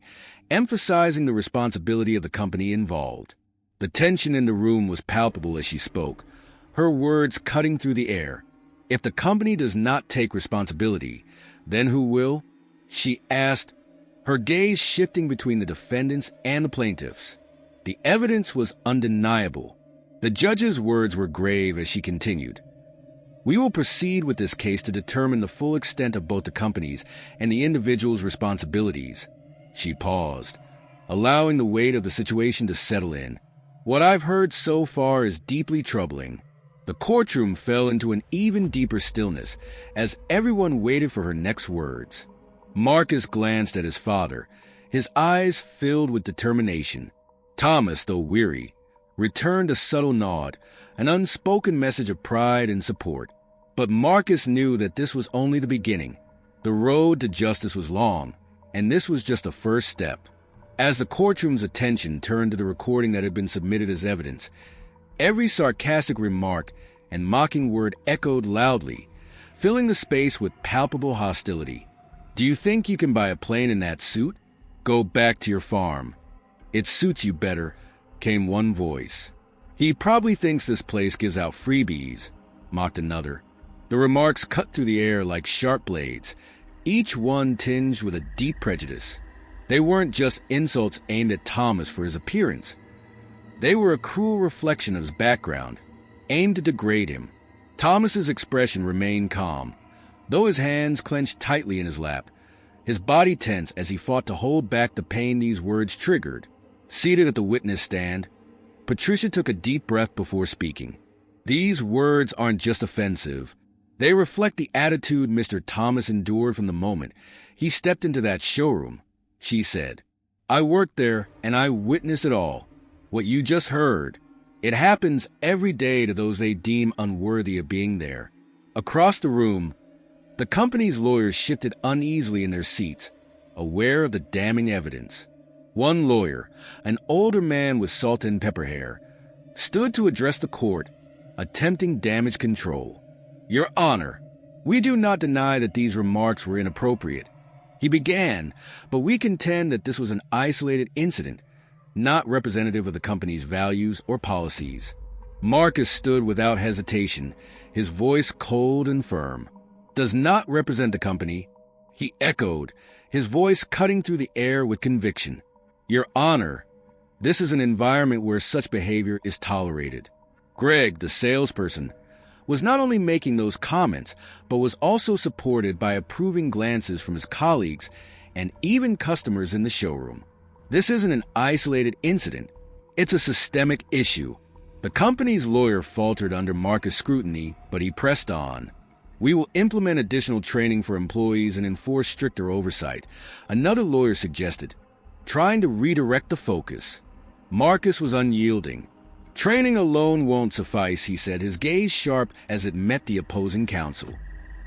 emphasizing the responsibility of the company involved. The tension in the room was palpable as she spoke, her words cutting through the air. If the company does not take responsibility, then who will? She asked, her gaze shifting between the defendants and the plaintiffs. The evidence was undeniable. The judge's words were grave as she continued. We will proceed with this case to determine the full extent of both the company's and the individual's responsibilities. She paused, allowing the weight of the situation to settle in. What I've heard so far is deeply troubling. The courtroom fell into an even deeper stillness as everyone waited for her next words. Marcus glanced at his father, his eyes filled with determination. Thomas, though weary, returned a subtle nod, an unspoken message of pride and support. But Marcus knew that this was only the beginning. The road to justice was long, and this was just a first step. As the courtroom's attention turned to the recording that had been submitted as evidence, every sarcastic remark and mocking word echoed loudly, filling the space with palpable hostility. Do you think you can buy a plane in that suit? Go back to your farm. It suits you better, came one voice. He probably thinks this place gives out freebies, mocked another. The remarks cut through the air like sharp blades, each one tinged with a deep prejudice. They weren't just insults aimed at Thomas for his appearance. They were a cruel reflection of his background, aimed to degrade him. Thomas's expression remained calm, though his hands clenched tightly in his lap, his body tense as he fought to hold back the pain these words triggered. Seated at the witness stand, Patricia took a deep breath before speaking. These words aren't just offensive. They reflect the attitude Mr. Thomas endured from the moment he stepped into that showroom, she said. I worked there and I witnessed it all. What you just heard. It happens every day to those they deem unworthy of being there. Across the room, the company's lawyers shifted uneasily in their seats, aware of the damning evidence. One lawyer, an older man with salt and pepper hair, stood to address the court, attempting damage control. Your Honor, we do not deny that these remarks were inappropriate. He began, but we contend that this was an isolated incident, not representative of the company's values or policies. Marcus stood without hesitation, his voice cold and firm. Does not represent the company, he echoed, his voice cutting through the air with conviction. Your Honor, this is an environment where such behavior is tolerated. Greg, the salesperson, was not only making those comments, but was also supported by approving glances from his colleagues and even customers in the showroom. This isn't an isolated incident. It's a systemic issue. The company's lawyer faltered under Marcus' scrutiny, but he pressed on. We will implement additional training for employees and enforce stricter oversight, another lawyer suggested, trying to redirect the focus. Marcus was unyielding. Training alone won't suffice, he said, his gaze sharp as it met the opposing counsel.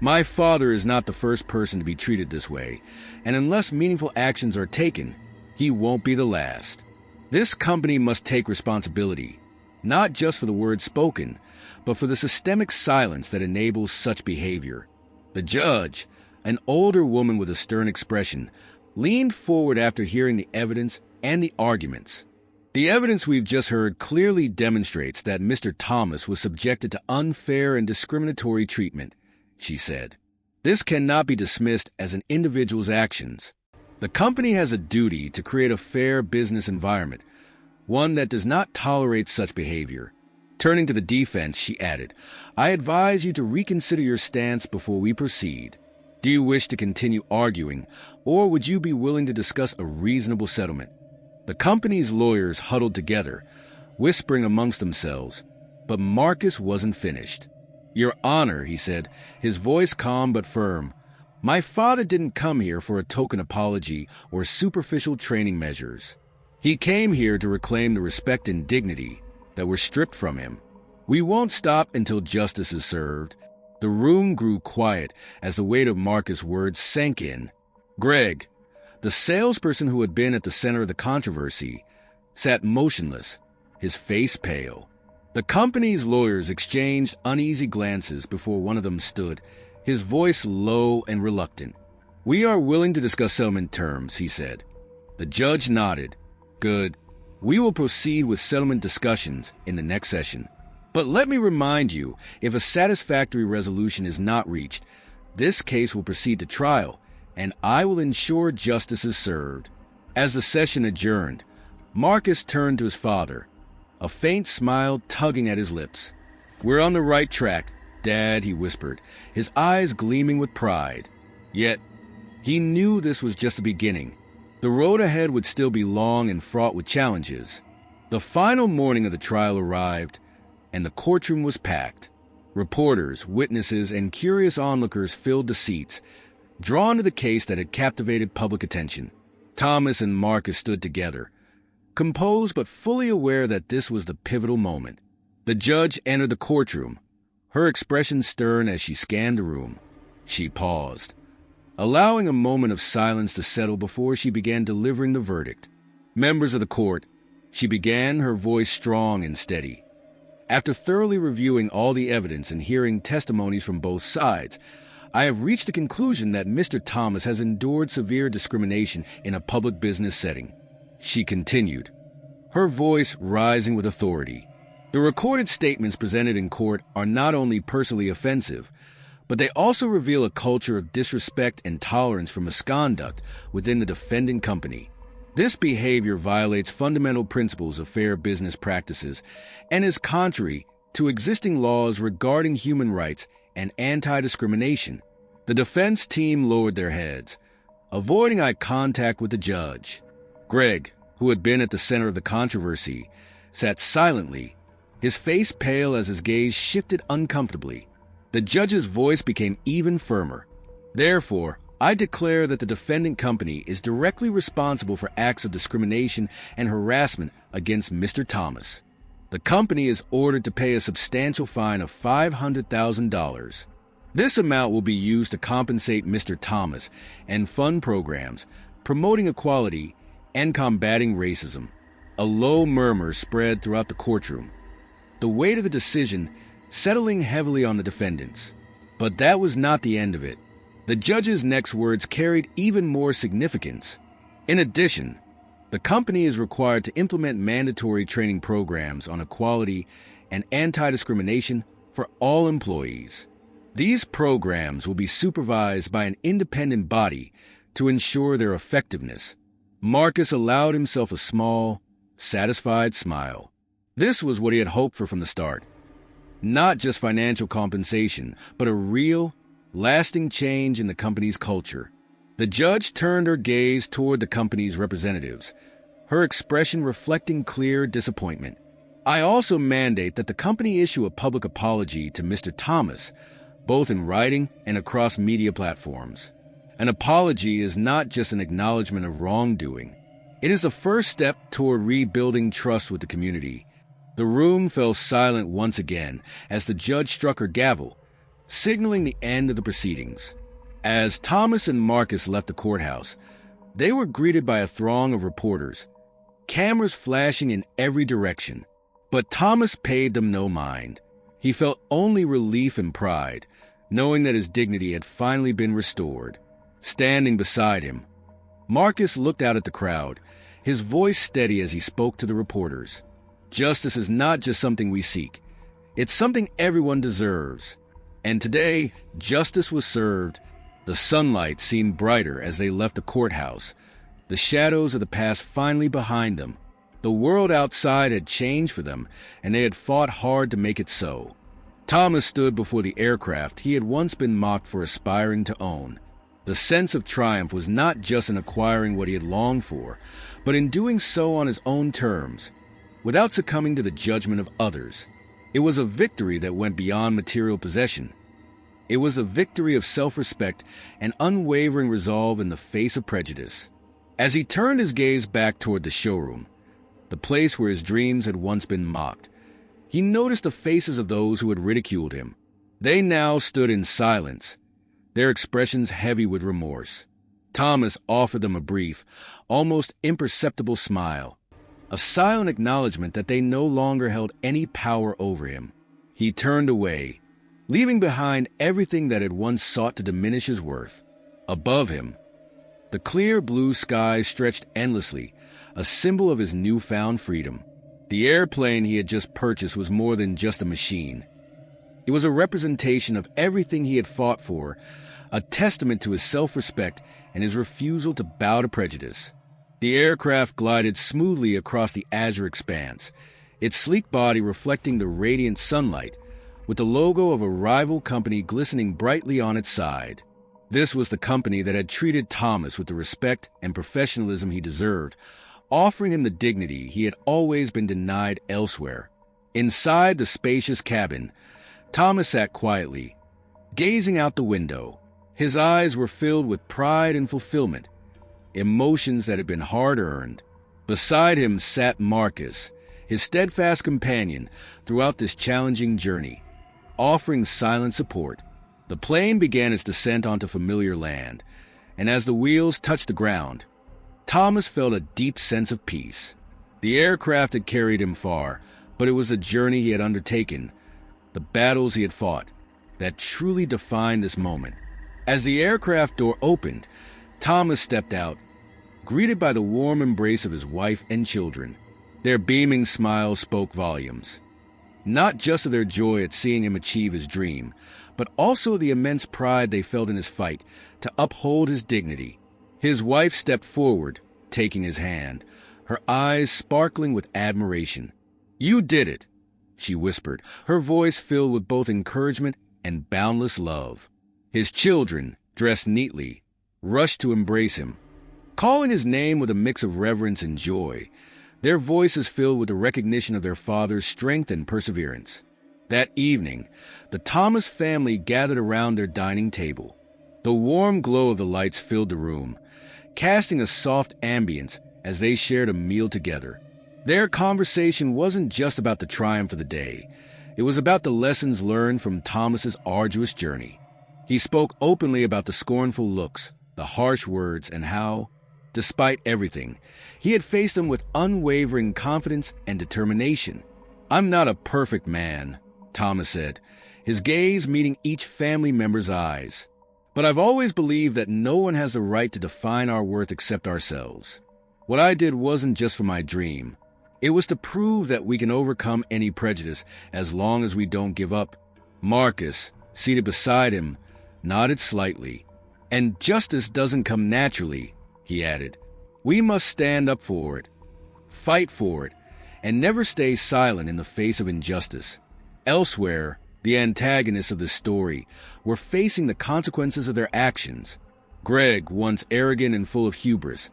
My father is not the first person to be treated this way, and unless meaningful actions are taken, he won't be the last. This company must take responsibility, not just for the words spoken, but for the systemic silence that enables such behavior. The judge, an older woman with a stern expression, leaned forward after hearing the evidence and the arguments. The evidence we've just heard clearly demonstrates that Mr. Thomas was subjected to unfair and discriminatory treatment, she said. This cannot be dismissed as an individual's actions. The company has a duty to create a fair business environment, one that does not tolerate such behavior. Turning to the defense, she added, I advise you to reconsider your stance before we proceed. Do you wish to continue arguing, or would you be willing to discuss a reasonable settlement? The company's lawyers huddled together, whispering amongst themselves, But Marcus wasn't finished. "Your Honor," he said, his voice calm but firm, "my father didn't come here for a token apology or superficial training measures. He came here to reclaim the respect and dignity that were stripped from him. We won't stop until justice is served." The room grew quiet as the weight of Marcus' words sank in. Greg, the salesperson who had been at the center of the controversy, sat motionless, his face pale. The company's lawyers exchanged uneasy glances before one of them stood, his voice low and reluctant. "We are willing to discuss settlement terms," he said. The judge nodded. "Good. We will proceed with settlement discussions in the next session. But let me remind you, if a satisfactory resolution is not reached, this case will proceed to trial, and I will ensure justice is served." As the session adjourned, Marcus turned to his father, a faint smile tugging at his lips. "We're on the right track, Dad," he whispered, his eyes gleaming with pride. Yet, he knew this was just the beginning. The road ahead would still be long and fraught with challenges. The final morning of the trial arrived, and the courtroom was packed. Reporters, witnesses, and curious onlookers filled the seats, drawn to the case that had captivated public attention. Thomas and Marcus stood together, composed but fully aware that this was the pivotal moment. The judge entered the courtroom, her expression stern as she scanned the room. She paused, allowing a moment of silence to settle before she began delivering the verdict. "Members of the court," she began, her voice strong and steady. "After thoroughly reviewing all the evidence and hearing testimonies from both sides, I have reached the conclusion that Mr. Thomas has endured severe discrimination in a public business setting." She continued, her voice rising with authority. "The recorded statements presented in court are not only personally offensive, but they also reveal a culture of disrespect and tolerance for misconduct within the defendant company. This behavior violates fundamental principles of fair business practices and is contrary to existing laws regarding human rights and anti-discrimination." The defense team lowered their heads, avoiding eye contact with the judge. Greg, who had been at the center of the controversy, sat silently, his face pale as his gaze shifted uncomfortably. The judge's voice became even firmer. "Therefore, I declare that the defendant company is directly responsible for acts of discrimination and harassment against Mr. Thomas. The company is ordered to pay a substantial fine of $500,000. This amount will be used to compensate Mr. Thomas and fund programs promoting equality and combating racism." A low murmur spread throughout the courtroom, the weight of the decision settling heavily on the defendants. But that was not the end of it. The judge's next words carried even more significance. In addition, the company is required to implement mandatory training programs on equality and anti-discrimination for all employees. These programs will be supervised by an independent body to ensure their effectiveness. Marcus allowed himself a small, satisfied smile. This was what he had hoped for from the start. Not just financial compensation, but a real, lasting change in the company's culture. The judge turned her gaze toward the company's representatives, her expression reflecting clear disappointment. "I also mandate that the company issue a public apology to Mr. Thomas, both in writing and across media platforms. An apology is not just an acknowledgement of wrongdoing. It is a first step toward rebuilding trust with the community." The room fell silent once again as the judge struck her gavel, signaling the end of the proceedings. As Thomas and Marcus left the courthouse, they were greeted by a throng of reporters, cameras flashing in every direction. But Thomas paid them no mind. He felt only relief and pride, knowing that his dignity had finally been restored. Standing beside him, Marcus looked out at the crowd, his voice steady as he spoke to the reporters. "Justice is not just something we seek. It's something everyone deserves." And today, justice was served. The sunlight seemed brighter as they left the courthouse, the shadows of the past finally behind them. The world outside had changed for them, and they had fought hard to make it so. Thomas stood before the aircraft he had once been mocked for aspiring to own. The sense of triumph was not just in acquiring what he had longed for, but in doing so on his own terms, without succumbing to the judgment of others. It was a victory that went beyond material possession. It was a victory of self-respect and unwavering resolve in the face of prejudice. As he turned his gaze back toward the showroom, the place where his dreams had once been mocked, he noticed the faces of those who had ridiculed him. They now stood in silence, their expressions heavy with remorse. Thomas offered them a brief, almost imperceptible smile, a silent acknowledgement that they no longer held any power over him. He turned away, leaving behind everything that had once sought to diminish his worth. Above him, the clear blue sky stretched endlessly, a symbol of his newfound freedom. The airplane he had just purchased was more than just a machine. It was a representation of everything he had fought for, a testament to his self-respect and his refusal to bow to prejudice. The aircraft glided smoothly across the azure expanse, its sleek body reflecting the radiant sunlight, with the logo of a rival company glistening brightly on its side. This was the company that had treated Thomas with the respect and professionalism he deserved, offering him the dignity he had always been denied elsewhere. Inside the spacious cabin, Thomas sat quietly, gazing out the window. His eyes were filled with pride and fulfillment, emotions that had been hard-earned. Beside him sat Marcus, his steadfast companion throughout this challenging journey, offering silent support. The plane began its descent onto familiar land, and as the wheels touched the ground, Thomas felt a deep sense of peace. The aircraft had carried him far, but it was the journey he had undertaken, the battles he had fought, that truly defined this moment. As the aircraft door opened, Thomas stepped out, greeted by the warm embrace of his wife and children. Their beaming smiles spoke volumes, not just of their joy at seeing him achieve his dream, but also the immense pride they felt in his fight to uphold his dignity. His wife stepped forward, taking his hand, her eyes sparkling with admiration. "You did it," she whispered, her voice filled with both encouragement and boundless love. His children, dressed neatly, rushed to embrace him, calling his name with a mix of reverence and joy, their voices filled with the recognition of their father's strength and perseverance. That evening, the Thomas family gathered around their dining table. The warm glow of the lights filled the room, casting a soft ambience as they shared a meal together. Their conversation wasn't just about the triumph of the day. It was about the lessons learned from Thomas's arduous journey. He spoke openly about the scornful looks, the harsh words, and how, despite everything, he had faced them with unwavering confidence and determination. "I'm not a perfect man," Thomas said, his gaze meeting each family member's eyes. "But I've always believed that no one has the right to define our worth except ourselves. What I did wasn't just for my dream. It was to prove that we can overcome any prejudice as long as we don't give up." Marcus, seated beside him, nodded slightly. "And justice doesn't come naturally," he added. "We must stand up for it, fight for it, and never stay silent in the face of injustice." Elsewhere, the antagonists of this story were facing the consequences of their actions. Greg, once arrogant and full of hubris,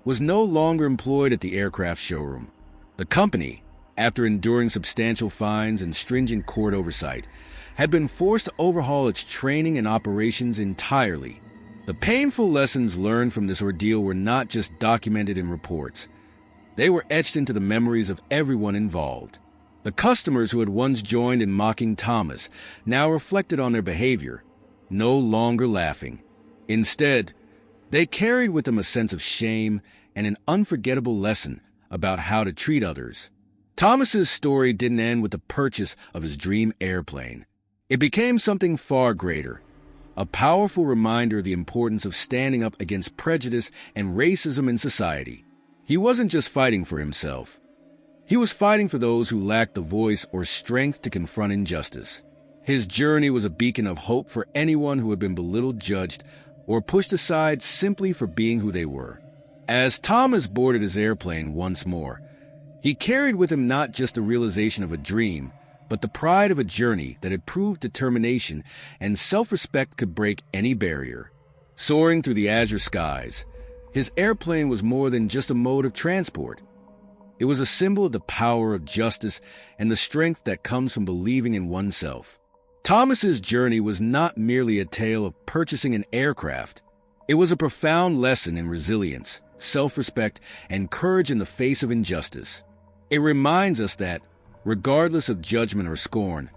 was no longer employed at the aircraft showroom. The company, after enduring substantial fines and stringent court oversight, had been forced to overhaul its training and operations entirely. The painful lessons learned from this ordeal were not just documented in reports. They were etched into the memories of everyone involved. The customers who had once joined in mocking Thomas now reflected on their behavior, no longer laughing. Instead, they carried with them a sense of shame and an unforgettable lesson about how to treat others. Thomas's story didn't end with the purchase of his dream airplane. It became something far greater, a powerful reminder of the importance of standing up against prejudice and racism in society. He wasn't just fighting for himself. He was fighting for those who lacked the voice or strength to confront injustice. His journey was a beacon of hope for anyone who had been belittled, judged, or pushed aside simply for being who they were. As Thomas boarded his airplane once more, he carried with him not just the realization of a dream, but the pride of a journey that had proved determination and self-respect could break any barrier. Soaring through the azure skies, his airplane was more than just a mode of transport. It was a symbol of the power of justice and the strength that comes from believing in oneself. Thomas's journey was not merely a tale of purchasing an aircraft. It was a profound lesson in resilience, self-respect, and courage in the face of injustice. It reminds us that, regardless of judgment or scorn,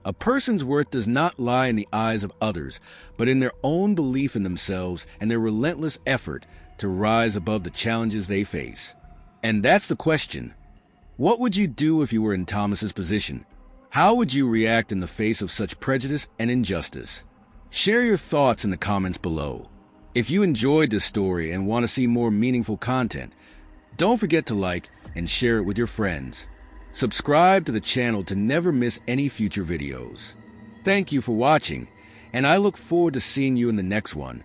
a person's worth does not lie in the eyes of others, but in their own belief in themselves and their relentless effort to rise above the challenges they face. And that's the question. What would you do if you were in Thomas's position? How would you react in the face of such prejudice and injustice? Share your thoughts in the comments below. If you enjoyed this story and want to see more meaningful content, don't forget to like and share it with your friends. Subscribe to the channel to never miss any future videos. Thank you for watching, and I look forward to seeing you in the next one.